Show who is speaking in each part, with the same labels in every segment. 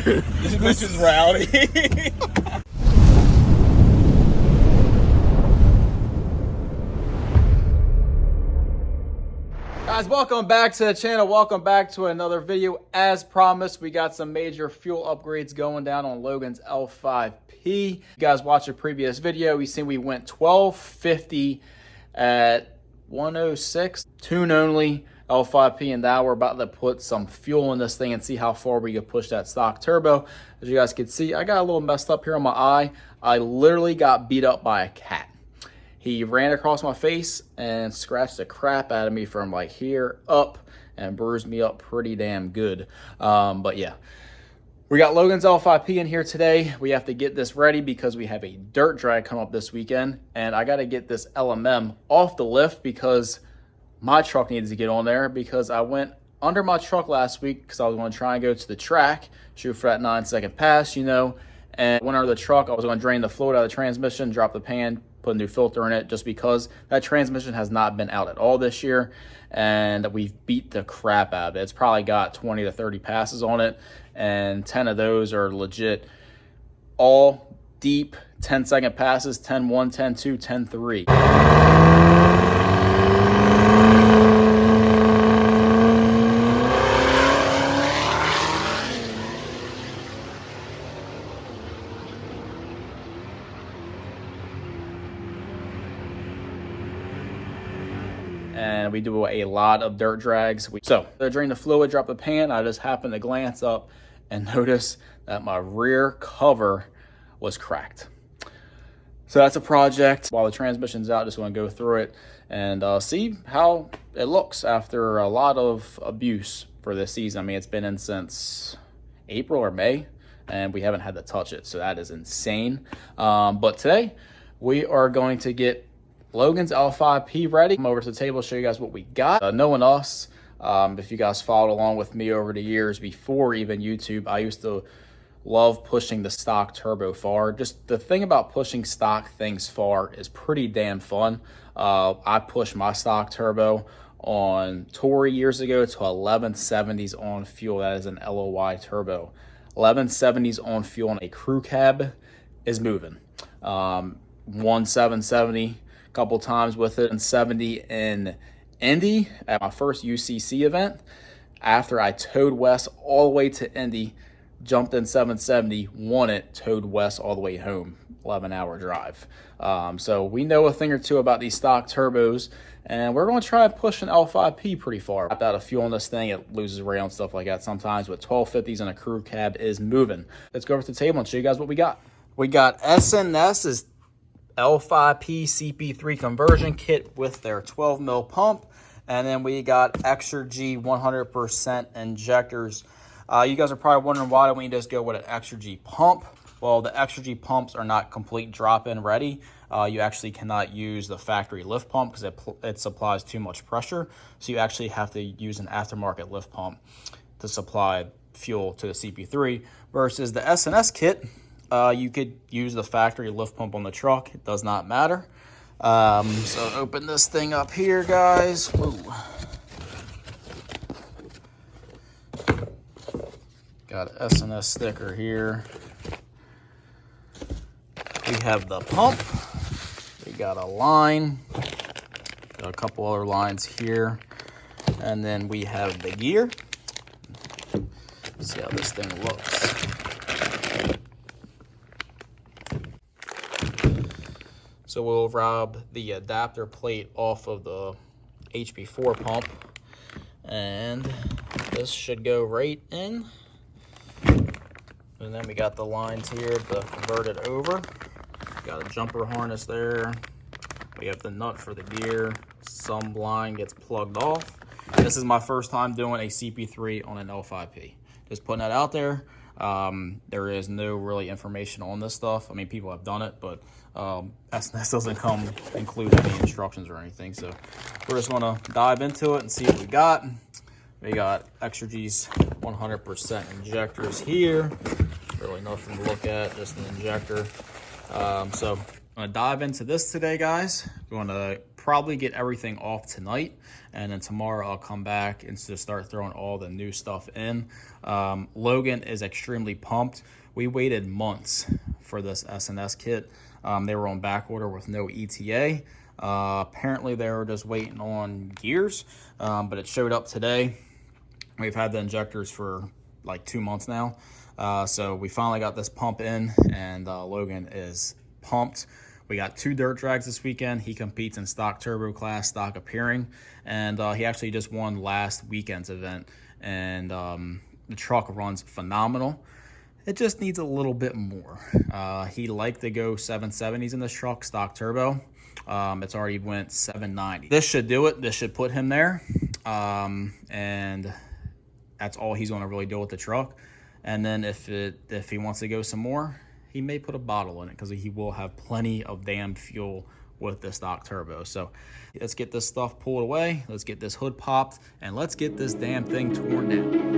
Speaker 1: This bitch is rowdy. Guys, welcome back to the channel. Welcome back to another video. As promised, we got some major fuel upgrades going down on Logan's L5P. You guys watched a previous video. You seen we went 1250 at 106, tune only L5P, and now we're about to put some fuel in this thing and see how far we can push that stock turbo. As you guys can see, I got a little messed up here on my eye. I literally got beat up by a cat. He ran across my face and scratched the crap out of me from like here up and bruised me up pretty damn good. But yeah, we got Logan's L5P in here today. We have to get this ready because we have a dirt drag come up this weekend, and I got to get this LMM off the lift because my truck needs to get on there, because I went under my truck last week because I was going to try and go to the track, shoot for that 9-second pass, you know, and went under the truck. I was going to drain the fluid out of the transmission, drop the pan, put a new filter in it, just because that transmission has not been out at all this year, and we've beat the crap out of it. It's probably got 20 to 30 passes on it, and 10 of those are legit all deep 10-second passes, 10-1, 10-2, 10-3. And we do a lot of dirt drags. So I drained the fluid, dropped the pan. I just happened to glance up and notice that my rear cover was cracked. So that's a project. While the transmission's out, just want to go through it and see how it looks after a lot of abuse for this season. I mean, it's been in since April or May, and we haven't had to touch it. So that is insane. But today we are going to get Logan's L5P ready. Come over to the table, show you guys what we got. Knowing us, if you guys followed along with me over the years before even YouTube, I used to love pushing the stock turbo far. Just the thing about pushing stock things far is pretty damn fun. I pushed my stock turbo on Tory years ago to 1170s on fuel. That is an LOY turbo. 1170s on fuel on a crew cab is moving. 1770 couple times with it, and 70 in Indy at my first UCC event. After I towed west all the way to Indy, jumped in 770, won it, towed west all the way home, 11-hour drive. So we know a thing or two about these stock turbos, and we're going to try and push an L5P pretty far. Out of fuel in this thing, it loses rail and stuff like that sometimes, but 1250s in a crew cab is moving. Let's go over to the table and show you guys what we got. We got SNS's L5P CP3 conversion kit with their 12 mil pump, and then we got Extra G 100% injectors. You guys are probably wondering, why don't we just go with an Extra G pump? Well, the Extra G pumps are not complete drop-in ready. You actually cannot use the factory lift pump because it supplies too much pressure. So you actually have to use an aftermarket lift pump to supply fuel to the CP3, versus the SNS kit. You could use the factory lift pump on the truck. It does not matter. So open this thing up here, guys. Whoa. Got an SNS sticker here. We have the pump. We got a line. Got a couple other lines here. And then we have the gear. Let's see how this thing looks. So we'll rob the adapter plate off of the HP4 pump, and this should go right in. And then we got the lines here to convert it over. Got a jumper harness there. We have the nut for the gear. Some line gets plugged off. This is my first time doing a CP3 on an L5P. Just putting that out there. There is no really information on this stuff. I mean, people have done it, but SNS doesn't include any instructions or anything. So we're just gonna dive into it and see what we got. We got Extra G's 100% injectors here. Really nothing to look at, just an injector. So I'm gonna dive into this today, guys. We're gonna probably get everything off tonight, and then tomorrow I'll come back and just start throwing all the new stuff in. Logan is extremely pumped. We waited months for this S&S kit. They were on back order with no ETA. Apparently they were just waiting on gears, but it showed up today. We've had the injectors for like 2 months now. So we finally got this pump in, and Logan is pumped. We got 2 dirt drags this weekend. He competes in stock turbo class, stock appearing, and he actually just won last weekend's event, and the truck runs phenomenal. It just needs a little bit more. He liked to go 770s in this truck, stock turbo. It's already went 790. This should do it. This should put him there, and that's all he's going to really do with the truck. And then if he wants to go some more, he may put a bottle in it, because he will have plenty of damn fuel with the stock turbo. So let's get this stuff pulled away. Let's get this hood popped, and let's get this damn thing torn down.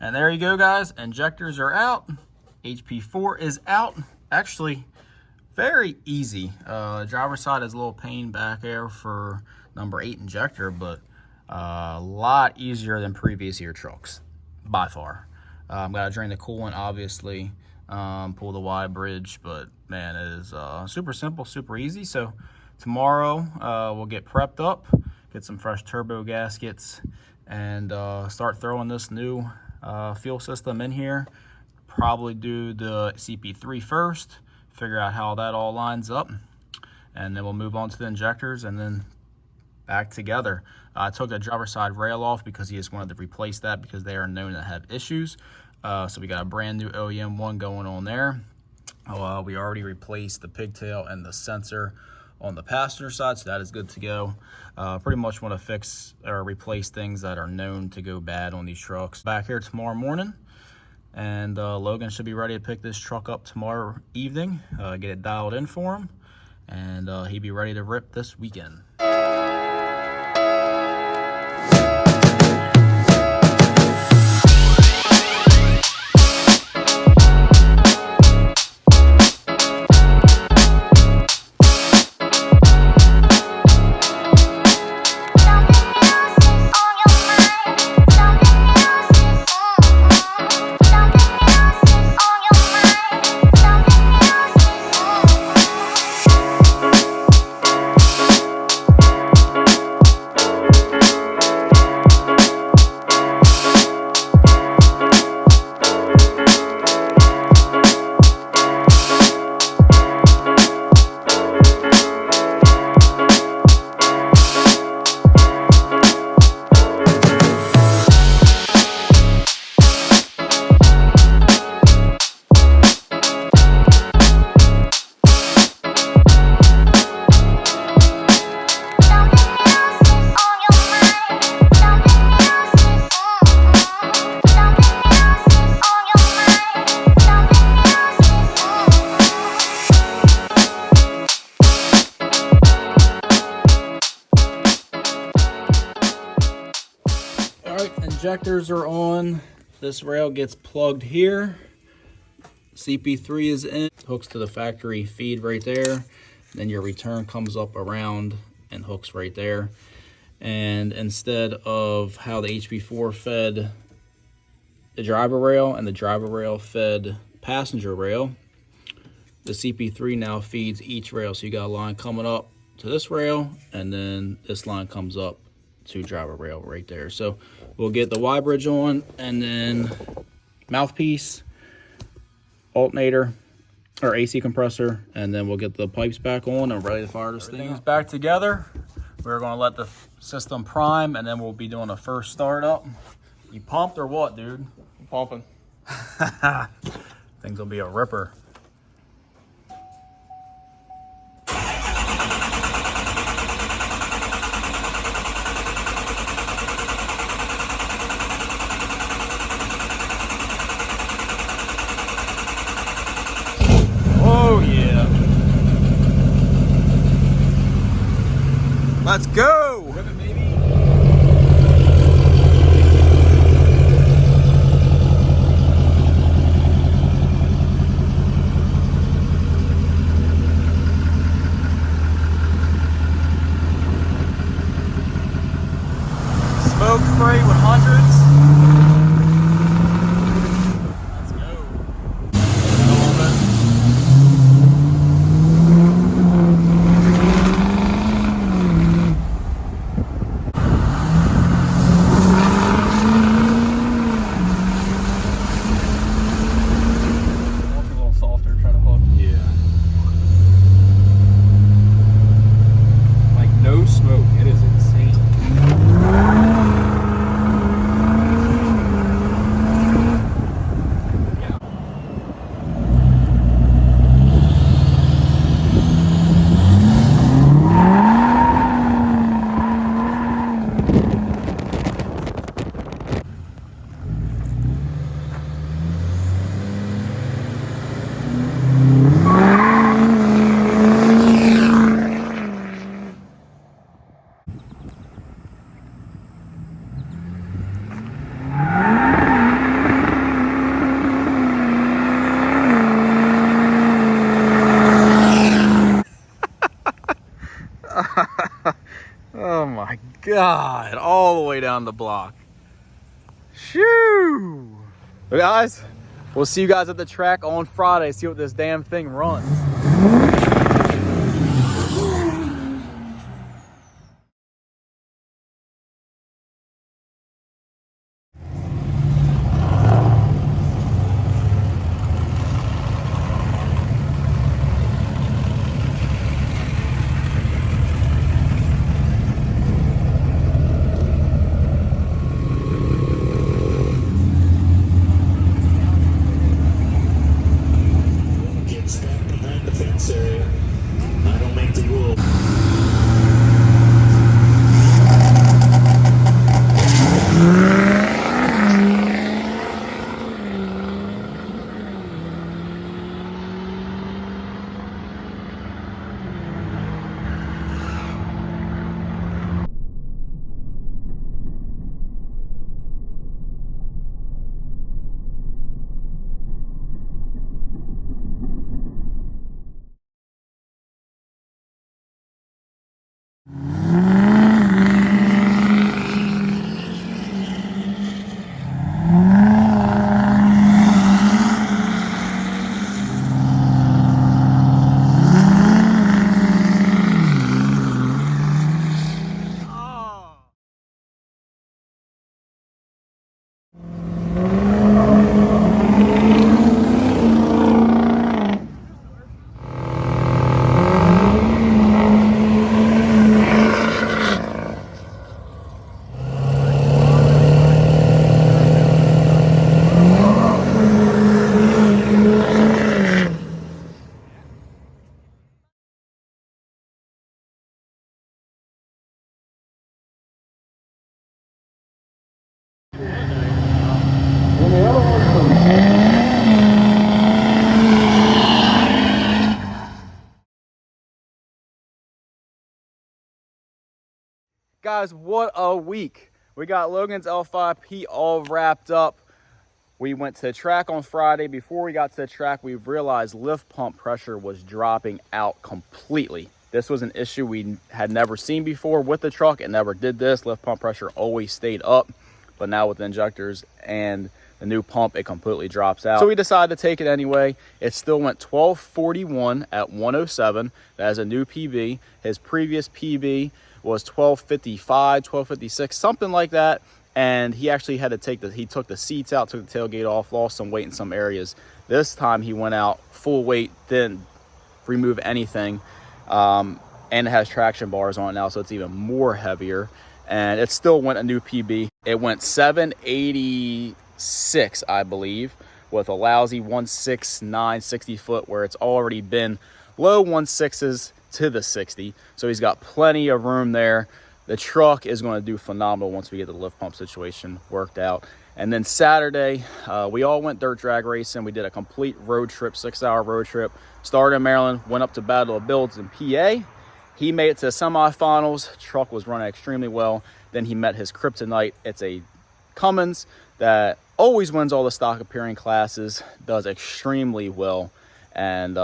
Speaker 1: And there you go, guys. Injectors are out. HP4 is out. Actually, very easy. Driver's side is a little pain back there for number 8 injector, but a lot easier than previous year trucks, by far. Got to drain the coolant, obviously, pull the Y bridge, but man, it is super simple, super easy. So tomorrow we'll get prepped up, get some fresh turbo gaskets, and start throwing this new fuel system in here. Probably do the CP3 first, figure out how that all lines up, and then we'll move on to the injectors and then back together. I took the driver's side rail off because he just wanted to replace that, because they are known to have issues. So we got a brand new OEM one going on there. We already replaced the pigtail and the sensor on the passenger side, so that is good to go. Pretty much want to fix or replace things that are known to go bad on these trucks. Back here tomorrow morning, and Logan should be ready to pick this truck up tomorrow evening, get it dialed in for him, and he'll be ready to rip this weekend. Injectors are on. This rail gets plugged here. CP3 is in, hooks to the factory feed right there. Then your return comes up around and hooks right there. And instead of how the HP4 fed the driver rail and the driver rail fed passenger rail, the CP3 now feeds each rail. So you got a line coming up to this rail, and then this line comes up to driver rail right there. So we'll get the Y bridge on, and then mouthpiece, alternator, or AC compressor, and then we'll get the pipes back on and ready to fire this thing. Everything's back together. We're gonna let the system prime and then we'll be doing a first startup. You pumped or what, dude?
Speaker 2: I'm pumping.
Speaker 1: Things will be a ripper. Oh yeah. Let's go.
Speaker 2: Rip it, baby.
Speaker 1: Smoke free with hundreds. Let's go. A little bit.
Speaker 2: Want it a little softer, try to hook.
Speaker 1: Yeah.
Speaker 2: Like no smoke. It is insane. Yeah.
Speaker 1: Oh my God, all the way down the block. Shoo! But guys, we'll see you guys at the track on Friday, see what this damn thing runs.
Speaker 3: Kids back behind the fence area. I don't make the rules.
Speaker 1: Guys, what a week. We got Logan's L5P all wrapped up. We went to the track on Friday. Before we got to the track, we realized lift pump pressure was dropping out completely. This was an issue we had never seen before with the truck. It never did this. Lift pump pressure always stayed up, but now with the injectors and the new pump, it completely drops out. So we decided to take it anyway. It still went 1241 at 107. That is a new PB. His previous PB was 1255, 1256, something like that. And he actually had to take he took the seats out, took the tailgate off, lost some weight in some areas. This time he went out full weight, didn't remove anything. And and it has traction bars on it now, so it's even more heavier. And it still went a new PB. It went 786, I believe, with a lousy 169 60 foot, where it's already been low 1.6s to the 60. So he's got plenty of room there. The truck is going to do phenomenal once we get the lift pump situation worked out. And then Saturday, we all went dirt drag racing. We did a complete road trip, 6-hour road trip. Started in Maryland, went up to Battle of Builds in PA. He made it to the semifinals. Truck was running extremely well. Then he met his kryptonite. It's a Cummins that always wins all the stock appearing classes, does extremely well. And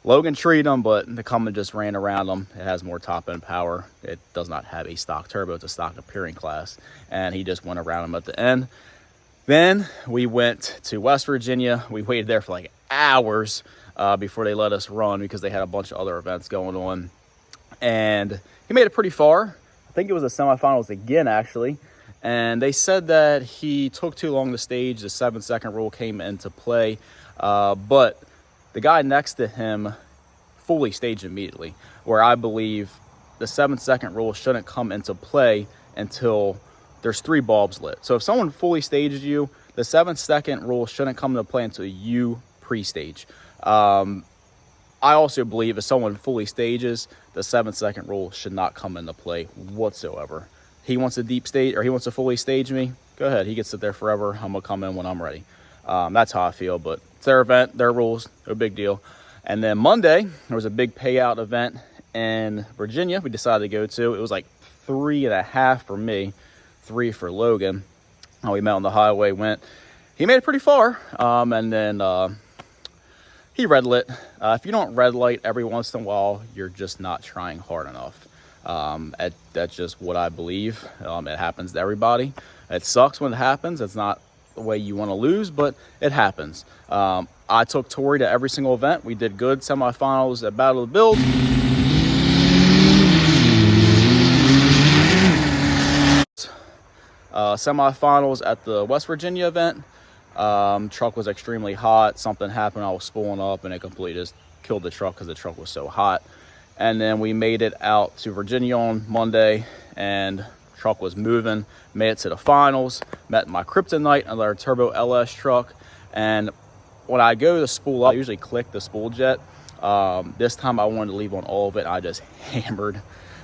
Speaker 1: Logan treated him, but the Cummins just ran around him. It has more top end power. It does not have a stock turbo. It's a stock appearing class. And he just went around him at the end. Then we went to West Virginia. We waited there for like hours before they let us run, because they had a bunch of other events going on. And he made it pretty far. I think it was the semifinals again, actually. And they said that he took too long to stage. The 7-second rule came into play. But the guy next to him fully staged immediately, where I believe the 7-second rule shouldn't come into play until there's 3 bulbs lit. So if someone fully stages you, the 7-second rule shouldn't come into play until you pre-stage. I also believe if someone fully stages, the 7-second rule should not come into play whatsoever. He wants a deep stage, or he wants to fully stage me, go ahead. He can sit there forever. I'm gonna come in when I'm ready. That's how I feel, but it's their event, their rules, no big deal. And then Monday, there was a big payout event in Virginia we decided to go to. It was like 3.5 for me, 3 for Logan. We met on the highway, he made it pretty far. And then he red lit. If you don't red light every once in a while, you're just not trying hard enough. That's just what I believe. It happens to everybody. It sucks when it happens. It's not the way you want to lose, but it happens. I took Tori to every single event. We did good. Semifinals at Battle of the Build. Semifinals at the West Virginia event. Truck was extremely hot. Something happened. I was spooling up, and it completely just killed the truck because the truck was so hot. And then we made it out to Virginia on Monday, and truck was moving. Made it to the finals. Met my kryptonite, another turbo LS truck. And when I go to spool up, I usually click the spool jet. This time I wanted to leave on all of it. I just hammered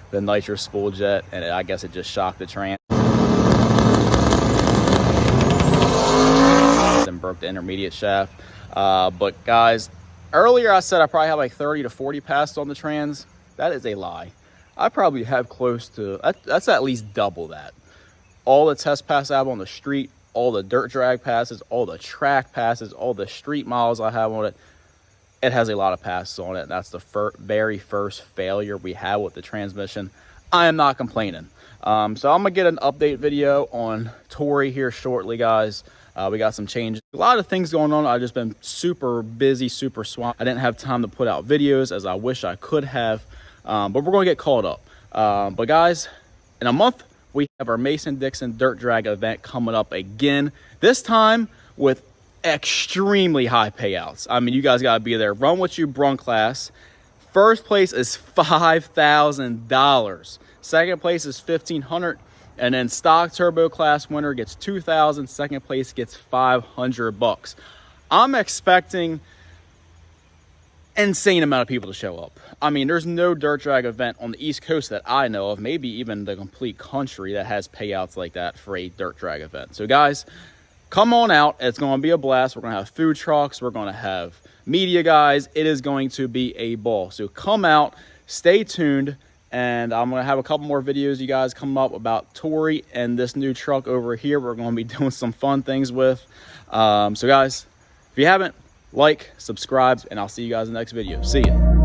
Speaker 1: the nitrous spool jet, and I guess it just shocked the trans and broke the intermediate shaft. But guys, earlier I said I probably have like 30 to 40 passes on the trans. That is a lie. I probably have close to, that's at least double that. All the test passes I have on the street, all the dirt drag passes, all the track passes, all the street miles I have on it, it has a lot of passes on it. And that's the very first failure we had with the transmission. I am not complaining. So I'm gonna get an update video on Tori here shortly, guys. We got some changes, a lot of things going on. I've just been super busy, super swamped. I didn't have time to put out videos as I wish I could have, but we're gonna get caught up. But guys, in a month we have our Mason-Dixon dirt drag event coming up again, this time with extremely high payouts. I mean, you guys gotta be there. Run What You Brung class. First place is $5,000. Second place is $1,500. And then stock turbo class winner gets $2,000. Second place gets $500. I'm expecting insane amount of people to show up. I mean, there's no dirt drag event on the East Coast that I know of, maybe even the complete country, that has payouts like that for a dirt drag event. So guys, come on out. It's going to be a blast. We're going to have food trucks. We're going to have media guys. It is going to be a ball. So come out, stay tuned. And I'm going to have a couple more videos you guys come up about Tori and this new truck over here. We're going to be doing some fun things with. So guys, if you haven't, like, subscribe, and I'll see you guys in the next video. See ya.